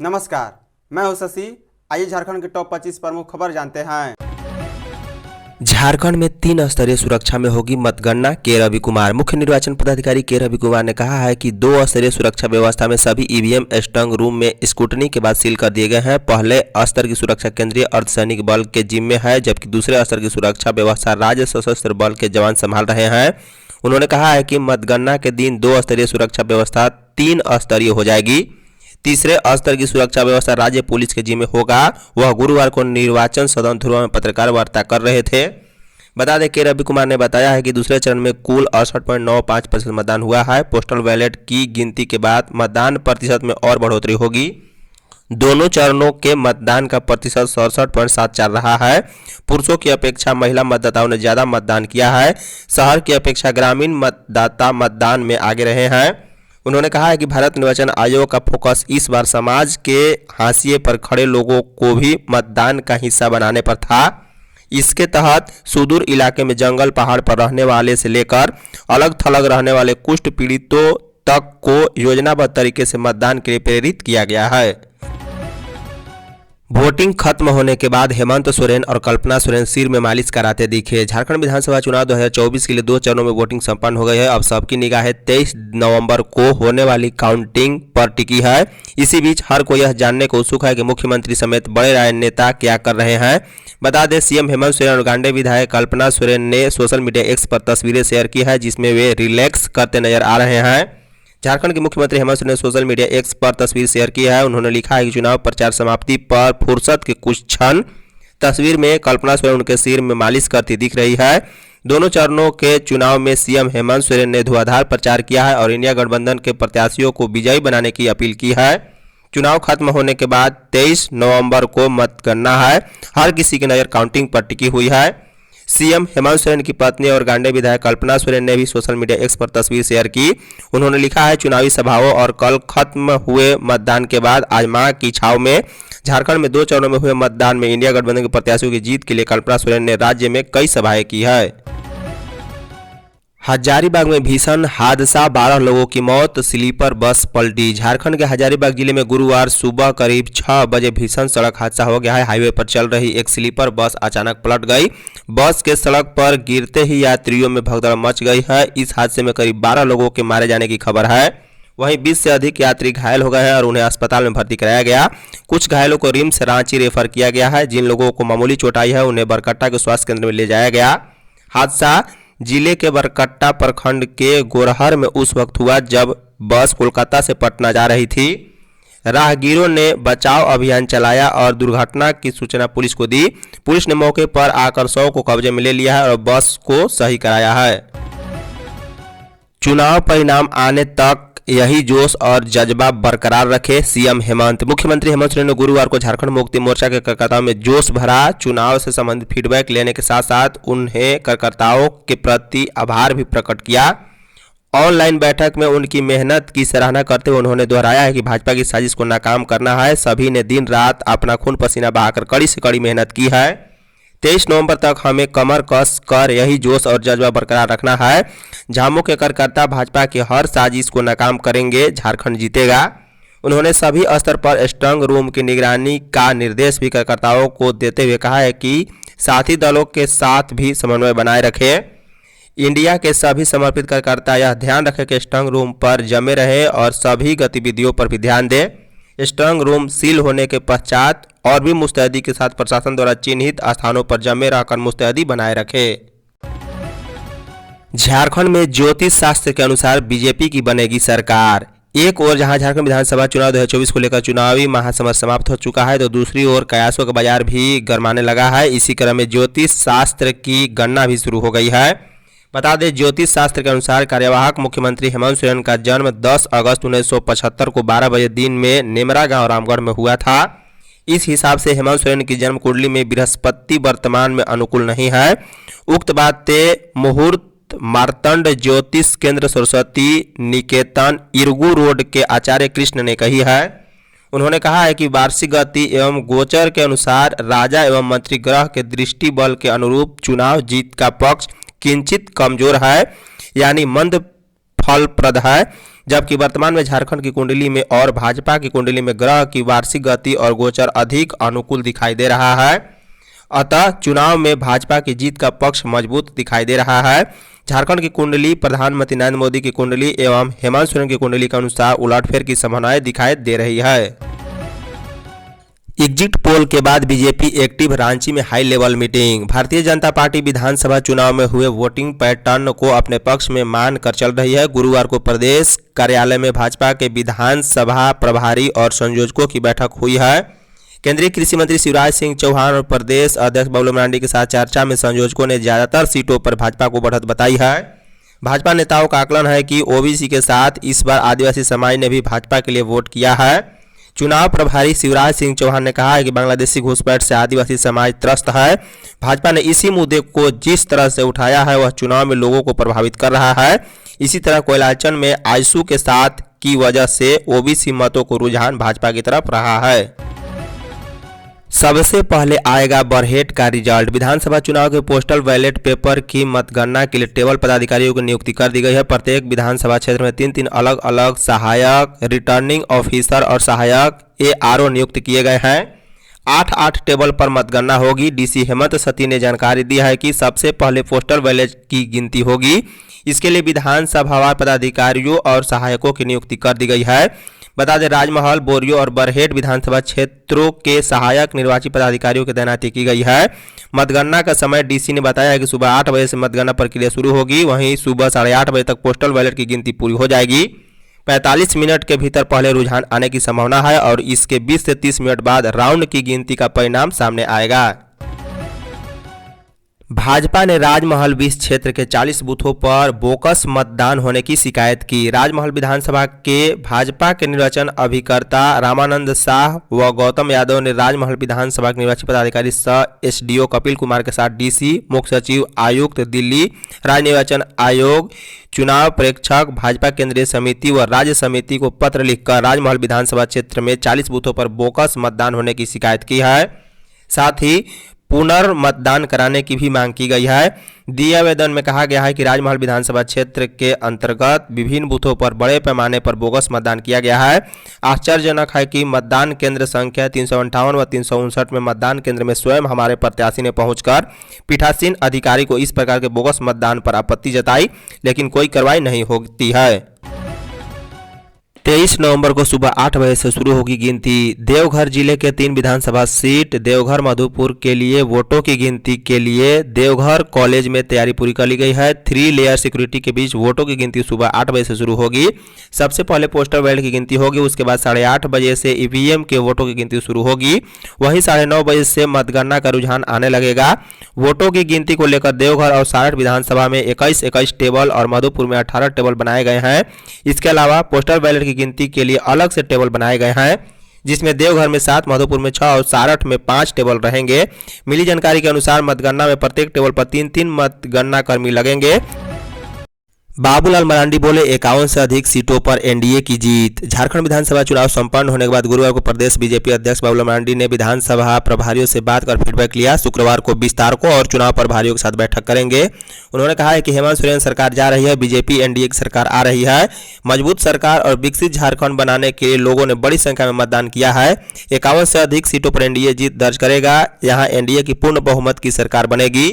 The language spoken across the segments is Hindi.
नमस्कार, मैं हूं शशि। आइए झारखंड के टॉप 25 प्रमुख खबर जानते हैं। झारखंड में 3 स्तरीय सुरक्षा में होगी मतगणना। के रवि कुमार। मुख्य निर्वाचन पदाधिकारी के रवि कुमार ने कहा है कि 2 स्तरीय सुरक्षा व्यवस्था में सभी ईवीएम स्ट्रांग रूम में स्क्रूटनी के बाद सील कर दिए गए हैं। पहले स्तर की सुरक्षा केंद्रीय अर्धसैनिक बल के जिम्मे है, जबकि दूसरे स्तर की सुरक्षा व्यवस्था राज्य सशस्त्र बल के जवान संभाल रहे हैं। उन्होंने कहा है कि मतगणना के दिन 2 स्तरीय सुरक्षा व्यवस्था 3 स्तरीय हो जाएगी। तीसरे स्तर की सुरक्षा व्यवस्था राज्य पुलिस के जिम्मे होगा। वह गुरुवार को निर्वाचन सदन ध्रुव में पत्रकार वार्ता कर रहे थे। बता दें, के रवि कुमार ने बताया है कि दूसरे चरण में कुल 68.95% मतदान हुआ है। पोस्टल बैलेट की गिनती के बाद मतदान प्रतिशत में और बढ़ोतरी होगी। दोनों चरणों के मतदान का प्रतिशत 67.74 रहा है। पुरुषों की अपेक्षा महिला मतदाताओं ने ज्यादा मतदान किया है। शहर की अपेक्षा ग्रामीण मतदाता मतदान में आगे रहे हैं। उन्होंने कहा है कि भारत निर्वाचन आयोग का फोकस इस बार समाज के हाशिए पर खड़े लोगों को भी मतदान का हिस्सा बनाने पर था। इसके तहत सुदूर इलाके में जंगल पहाड़ पर रहने वाले से लेकर अलग थलग रहने वाले कुष्ठ पीड़ितों तक को योजनाबद्ध तरीके से मतदान के लिए प्रेरित किया गया है। वोटिंग खत्म होने के बाद हेमंत सोरेन और कल्पना सोरेन सिर में मालिश कराते दिखे। झारखंड विधानसभा चुनाव 2024 के लिए 2 चरणों में वोटिंग संपन्न हो गई है। अब सबकी निगाहें 23 नवंबर को होने वाली काउंटिंग पर टिकी है। इसी बीच हर कोई यह जानने को उत्सुक है कि मुख्यमंत्री समेत बड़े राजनेता क्या कर रहे हैं। बता दें, सीएम हेमंत सोरेन और गांडे विधायक कल्पना सोरेन ने सोशल मीडिया एक्स पर तस्वीरें शेयर की है, जिसमें वे रिलैक्स करते नजर आ रहे हैं। झारखंड के मुख्यमंत्री हेमंत सोरेन ने सोशल मीडिया एक्स पर तस्वीर शेयर की है। उन्होंने लिखा है कि चुनाव प्रचार समाप्ति पर फुर्सत के कुछ क्षण। तस्वीर में कल्पना सोरेन उनके सिर में मालिश करती दिख रही है। दोनों चरणों के चुनाव में सीएम हेमंत सोरेन ने धुआंधार प्रचार किया है और इंडिया गठबंधन के प्रत्याशियों को विजयी बनाने की अपील की है। चुनाव खत्म होने के बाद 23 नवंबर को मतगणना है। हर किसी की नजर काउंटिंग पर टिकी हुई है। सीएम हेमंत सोरेन की पत्नी और गांडे विधायक कल्पना सोरेन ने भी सोशल मीडिया एक्स पर तस्वीर शेयर की। उन्होंने लिखा है, चुनावी सभाओं और कल खत्म हुए मतदान के बाद आज मां की छाव में झारखंड में 2 चरणों में हुए मतदान में इंडिया गठबंधन के प्रत्याशियों की जीत के लिए कल्पना सोरेन ने राज्य में कई सभाएं की है। हजारीबाग में भीषण हादसा, 12 लोगों की मौत, स्लीपर बस पलटी। झारखंड के हजारीबाग जिले में गुरुवार सुबह करीब 6 बजे भीषण सड़क हादसा हो गया है। हाईवे पर चल रही एक स्लीपर बस अचानक पलट गई। बस के सड़क पर गिरते ही यात्रियों में भगदड़ मच गई है। इस हादसे में करीब 12 लोगों के मारे जाने की खबर है। वहीं 20 से अधिक यात्री घायल हो गए हैं और उन्हें अस्पताल में भर्ती कराया गया। कुछ घायलों को रिम्स रांची रेफर किया गया है। जिन लोगों को मामूली चोट आई है उन्हें बरकट्टा के स्वास्थ्य केंद्र में ले जाया गया। हादसा जिले के बरकट्टा प्रखंड के गोरहर में उस वक्त हुआ जब बस कोलकाता से पटना जा रही थी। राहगीरों ने बचाव अभियान चलाया और दुर्घटना की सूचना पुलिस को दी। पुलिस ने मौके पर आकर शव को कब्जे में ले लिया है और बस को सही कराया है। चुनाव परिणाम आने तक यही जोश और जज्बा बरकरार रखे सीएम हेमंत। मुख्यमंत्री हेमंत सोरेन ने गुरुवार को झारखंड मुक्ति मोर्चा के कार्यकर्ताओं में जोश भरा। चुनाव से संबंधित फीडबैक लेने के साथ साथ उन्हें कार्यकर्ताओं के प्रति आभार भी प्रकट किया। ऑनलाइन बैठक में उनकी मेहनत की सराहना करते हुए उन्होंने दोहराया है कि भाजपा की साजिश को नाकाम करना है। सभी ने दिन रात अपना खून पसीना बहाकर कड़ी से कड़ी मेहनत की है। 23 नवंबर तक हमें कमर कस कर यही जोश और जज्बा बरकरार रखना है। झामू के कार्यकर्ता भाजपा की हर साजिश को नाकाम करेंगे, झारखंड जीतेगा। उन्होंने सभी स्तर पर स्ट्रांग रूम की निगरानी का निर्देश भी कार्यकर्ताओं को देते हुए कहा है कि साथी दलों के साथ भी समन्वय बनाए रखें। इंडिया के सभी समर्पित कार्यकर्ता यह ध्यान रखें कि स्ट्रांग रूम पर जमे रहे और सभी गतिविधियों पर भी ध्यान दें। स्ट्रांग रूम सील होने के पश्चात और भी मुस्तैदी के साथ प्रशासन द्वारा चिन्हित स्थानों पर जमे रहकर मुस्तैदी बनाए रखे। झारखंड में ज्योतिष शास्त्र के अनुसार बीजेपी की बनेगी सरकार। एक ओर जहां झारखंड विधानसभा चुनाव 2024 को लेकर चुनावी महासमर समाप्त हो चुका है, तो दूसरी ओर कयासों का बाजार भी गरमाने लगा है। इसी क्रम में ज्योतिष शास्त्र की गणना भी शुरू हो गई है। बता दें, ज्योतिष शास्त्र के अनुसार कार्यवाहक मुख्यमंत्री हेमंत सोरेन का जन्म 10 अगस्त 1975 को 12 बजे दिन में नेमरा गांव रामगढ़ में हुआ था। इस हिसाब से हेमंत सोरेन की जन्म कुंडली में बृहस्पति वर्तमान में अनुकूल नहीं है। उक्त बातें मुहूर्त मार्तंड ज्योतिष केंद्र सरस्वती निकेतन इरगू रोड के आचार्य कृष्ण ने कही है। उन्होंने कहा है कि वार्षिक गति एवं गोचर के अनुसार राजा एवं मंत्री ग्रह के दृष्टि बल के अनुरूप चुनाव जीत का पक्ष किंचित कमजोर है, यानी मंद फलप्रद है। जबकि वर्तमान में झारखंड की कुंडली में और भाजपा की कुंडली में ग्रह की वार्षिक गति और गोचर अधिक अनुकूल दिखाई दे रहा है। अतः चुनाव में भाजपा की जीत का पक्ष मजबूत दिखाई दे रहा है। झारखंड की कुंडली प्रधानमंत्री नरेंद्र मोदी की कुंडली एवं हेमंत सोरेन की कुंडली के अनुसार उलटफेर की संभावनाएं दिखाई दे रही है। एग्जिट पोल के बाद बीजेपी एक्टिव, रांची में high level meeting. Bharatiya Janata party विधानसभा चुनाव में हुए वोटिंग पैटर्न को अपने पक्ष में मान कर चल रही है। गुरुवार को प्रदेश कार्यालय में भाजपा के विधानसभा प्रभारी और संयोजकों की बैठक हुई है। केंद्रीय कृषि मंत्री शिवराज सिंह चौहान और प्रदेश अध्यक्ष बाबूलाल मरांडी के साथ चर्चा में संयोजकों ने ज्यादातर सीटों पर भाजपा को बढ़त बताई है। भाजपा नेताओं का आकलन है कि ओबीसी के साथ इस बार आदिवासी समाज ने भी भाजपा के लिए वोट किया है। चुनाव प्रभारी शिवराज सिंह चौहान ने कहा है कि बांग्लादेशी घुसपैठ से आदिवासी समाज त्रस्त है। भाजपा ने इसी मुद्दे को जिस तरह से उठाया है वह चुनाव में लोगों को प्रभावित कर रहा है। इसी तरह कोयलाचन में आजसू के साथ की वजह से ओबीसी मतों को रुझान भाजपा की तरफ रहा है। सबसे पहले आएगा बरहेट का रिजल्ट। विधानसभा चुनाव के पोस्टल बैलेट पेपर की मतगणना के लिए टेबल पदाधिकारियों की नियुक्ति कर दी गई है। प्रत्येक विधानसभा क्षेत्र में 3-3 अलग अलग सहायक रिटर्निंग ऑफिसर और सहायक एआरओ नियुक्त किए गए हैं। 8-8 टेबल पर मतगणना होगी। डीसी हेमंत सती ने जानकारी दी है कि सबसे पहले पोस्टल बैलेट की गिनती होगी। इसके लिए विधानसभावार पदाधिकारियों और सहायकों की नियुक्ति कर दी गई है। बता दें, राजमहल, बोरियो और बरहेट विधानसभा क्षेत्रों के सहायक निर्वाची पदाधिकारियों की तैनाती की गई है। मतगणना का समय डीसी ने बताया है कि सुबह 8 बजे से मतगणना प्रक्रिया शुरू होगी। वहीं सुबह 8:30 बजे तक पोस्टल बैलेट की गिनती पूरी हो जाएगी। 45 मिनट के भीतर पहले रुझान आने की संभावना है और इसके 20 से 30 मिनट बाद राउंड की गिनती का परिणाम सामने आएगा। भाजपा ने राजमहल 20 क्षेत्र के 40 बूथों पर बोकस मतदान होने की शिकायत की। राजमहल विधानसभा के भाजपा के निर्वाचन अभिकर्ता रामानंद शाह व गौतम यादव ने राजमहल विधानसभा के निर्वाची पदाधिकारी सह एसडीओ कपिल कुमार के साथ डीसी, मुख्य सचिव, आयुक्त दिल्ली, राज्य निर्वाचन आयोग, चुनाव प्रेक्षक, भाजपा केंद्रीय समिति व राज्य समिति को पत्र लिखकर राजमहल विधानसभा क्षेत्र में 40 बूथों पर बोकस मतदान होने की शिकायत की है। साथ ही पुनर्मतदान कराने की भी मांग की गई है। दिए आवेदन में कहा गया है कि राजमहल विधानसभा क्षेत्र के अंतर्गत विभिन्न बूथों पर बड़े पैमाने पर बोगस मतदान किया गया है। आश्चर्यजनक है कि मतदान केंद्र संख्या 358 व 359 में मतदान केंद्र में स्वयं हमारे प्रत्याशी ने पहुंचकर पीठासीन अधिकारी को इस प्रकार के बोगस मतदान पर आपत्ति जताई, लेकिन कोई कार्रवाई नहीं होती है। 23 नवंबर को सुबह 8 बजे से शुरू होगी गिनती। देवघर जिले के 3 विधानसभा सीट देवघर मधुपुर के लिए वोटों की गिनती के लिए देवघर कॉलेज में तैयारी पूरी कर ली गई है। 3 लेयर सिक्योरिटी के बीच वोटों की गिनती सुबह 8 बजे से शुरू होगी। सबसे पहले पोस्टल बैलेट की गिनती होगी, उसके बाद 8:30 बजे से ईवीएम के वोटों की गिनती शुरू होगी। वहीं 9:30 बजे से मतगणना का रुझान आने लगेगा। वोटों की गिनती को लेकर देवघर और सारठ विधानसभा में 21 टेबल और मधुपुर में 18 टेबल बनाए गए हैं। इसके अलावा पोस्टल बैलेट की गिनती के लिए अलग से टेबल बनाए गए हैं, जिसमें देवघर में 7, मधुपुर में 6 और सारठ में 5 टेबल रहेंगे। मिली जानकारी के अनुसार मतगणना में प्रत्येक टेबल पर 3-3 मतगणना कर्मी लगेंगे। बाबूलाल मरांडी बोले 51 से अधिक सीटों पर एनडीए की जीत। झारखंड विधानसभा चुनाव संपन्न होने के बाद गुरुवार को प्रदेश बीजेपी अध्यक्ष बाबूलाल मरांडी ने विधानसभा प्रभारियों से बात कर फीडबैक लिया। शुक्रवार को विस्तारकों और चुनाव प्रभारियों के साथ बैठक करेंगे। उन्होंने कहा है कि हेमंत सोरेन सरकार जा रही है, बीजेपी एनडीए की सरकार आ रही है। मजबूत सरकार और विकसित झारखंड बनाने के लिए लोगों ने बड़ी संख्या में मतदान किया है। 51 से अधिक सीटों पर एनडीए जीत दर्ज करेगा। यहाँ एनडीए की पूर्ण बहुमत की सरकार बनेगी।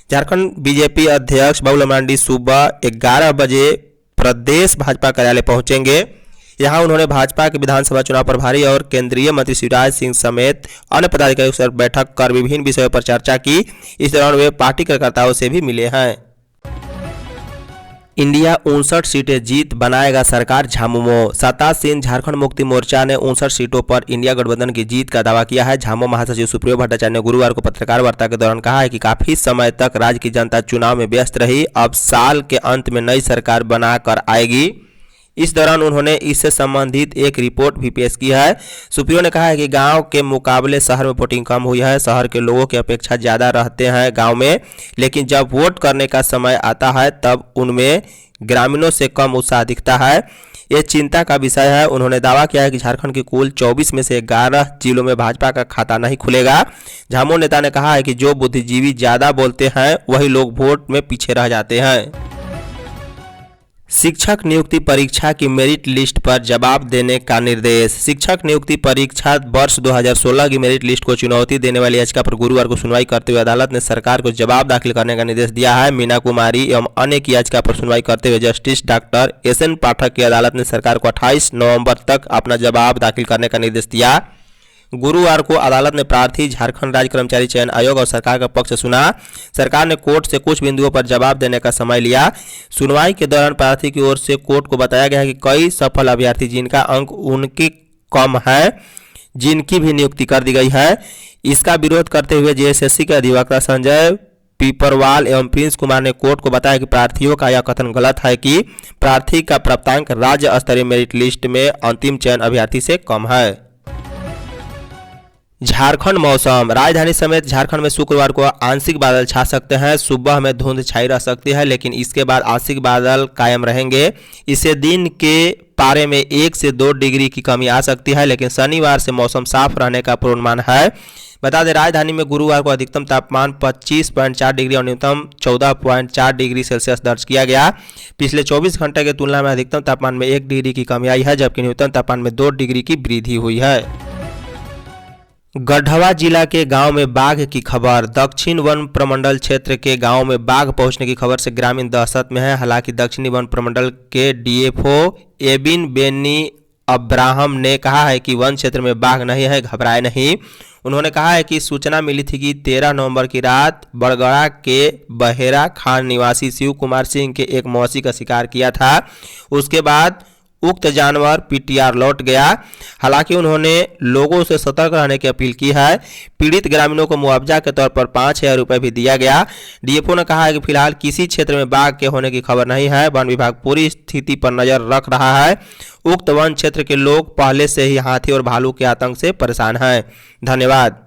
झारखंड बीजेपी अध्यक्ष बाबूलाल मरांडी सुबह 11 बजे प्रदेश भाजपा कार्यालय पहुंचेंगे। यहां उन्होंने भाजपा के विधानसभा चुनाव प्रभारी और केंद्रीय मंत्री शिवराज सिंह समेत अन्य पदाधिकारियों के साथ बैठक कर विभिन्न विषयों पर चर्चा की। इस दौरान वे पार्टी कार्यकर्ताओं से भी मिले हैं। इंडिया 59 सीटें जीत बनाएगा सरकार, झामुमो। सत्तासीन झारखंड मुक्ति मोर्चा ने 59 सीटों पर इंडिया गठबंधन की जीत का दावा किया है। झामुमो महासचिव सुप्रियो भट्टाचार्य ने गुरुवार को पत्रकार वार्ता के दौरान कहा है कि काफी समय तक राज्य की जनता चुनाव में व्यस्त रही, अब साल के अंत में नई सरकार बनाकर आएगी। इस दौरान उन्होंने इससे संबंधित एक रिपोर्ट भी पेश की है। सुप्रियो ने कहा है कि गांव के मुकाबले शहर में वोटिंग कम हुई है। शहर के लोगों की अपेक्षा ज़्यादा रहते हैं गांव में, लेकिन जब वोट करने का समय आता है तब उनमें ग्रामीणों से कम उत्साह दिखता है। ये चिंता का विषय है। उन्होंने दावा किया है कि झारखंड के कुल 24 में से 11 जिलों में भाजपा का खाता नहीं खुलेगा। झामुमो नेता ने कहा है कि जो बुद्धिजीवी ज़्यादा बोलते हैं वही लोग वोट में पीछे रह जाते हैं। शिक्षक नियुक्ति परीक्षा की मेरिट लिस्ट पर जवाब देने का निर्देश। शिक्षक नियुक्ति परीक्षा वर्ष 2016 की मेरिट लिस्ट को चुनौती देने वाली याचिका पर गुरुवार को सुनवाई करते हुए अदालत ने सरकार को जवाब दाखिल करने का निर्देश दिया है। मीना कुमारी एवं अन्य की याचिका पर सुनवाई करते हुए जस्टिस डॉक्टर SN पाठक की अदालत ने सरकार को 28 नवंबर तक अपना जवाब दाखिल करने का निर्देश दिया। गुरुवार को अदालत ने प्रार्थी, झारखंड राज्य कर्मचारी चयन आयोग और सरकार का पक्ष सुना। सरकार ने कोर्ट से कुछ बिंदुओं पर जवाब देने का समय लिया। सुनवाई के दौरान प्रार्थी की ओर से कोर्ट को बताया गया कि कई सफल अभ्यर्थी जिनका अंक उनकी कम है, जिनकी भी नियुक्ति कर दी गई है। इसका विरोध करते हुए JSSC के अधिवक्ता संजय पीपरवाल एवं प्रिंस कुमार ने कोर्ट को बताया कि प्रार्थियों का यह कथन गलत है कि प्रार्थी का प्राप्तांक राज्य स्तरीय मेरिट लिस्ट में अंतिम चयन अभ्यर्थी से कम है। झारखंड मौसम। राजधानी समेत झारखंड में शुक्रवार को आंशिक बादल छा सकते हैं। सुबह में धुंध छाई रह सकती है, लेकिन इसके बाद आंशिक बादल कायम रहेंगे। इससे दिन के पारे में 1 से 2 डिग्री की कमी आ सकती है, लेकिन शनिवार से मौसम साफ रहने का पूर्वानुमान है। बता दें, राजधानी में गुरुवार को अधिकतम तापमान 25.4 डिग्री और न्यूनतम 14.4 डिग्री सेल्सियस दर्ज किया गया। पिछले 24 घंटे की तुलना में अधिकतम तापमान में 1 डिग्री की कमी आई है, जबकि न्यूनतम तापमान में 2 डिग्री की वृद्धि हुई है। गढ़वा जिला के गांव में बाघ की खबर। दक्षिण वन प्रमंडल क्षेत्र के गांव में बाघ पहुंचने की खबर से ग्रामीण दहशत में है। हालांकि दक्षिणी वन प्रमंडल के DFO एबिन बेनी अब्राहम ने कहा है कि वन क्षेत्र में बाघ नहीं है, घबराए नहीं। उन्होंने कहा है कि सूचना मिली थी कि 13 नवंबर की रात बड़गड़ा के बहेरा खान निवासी शिव कुमार सिंह के एक मौसी का शिकार किया था। उसके बाद उक्त जानवर PTR लौट गया। हालांकि उन्होंने लोगों से सतर्क रहने की अपील की है। पीड़ित ग्रामीणों को मुआवजा के तौर पर 5,000 रुपये भी दिया गया। DFO ने कहा है कि फिलहाल किसी क्षेत्र में बाघ के होने की खबर नहीं है। वन विभाग पूरी स्थिति पर नजर रख रहा है। उक्त वन क्षेत्र के लोग पहले से ही हाथी और भालू के आतंक से परेशान हैं। धन्यवाद।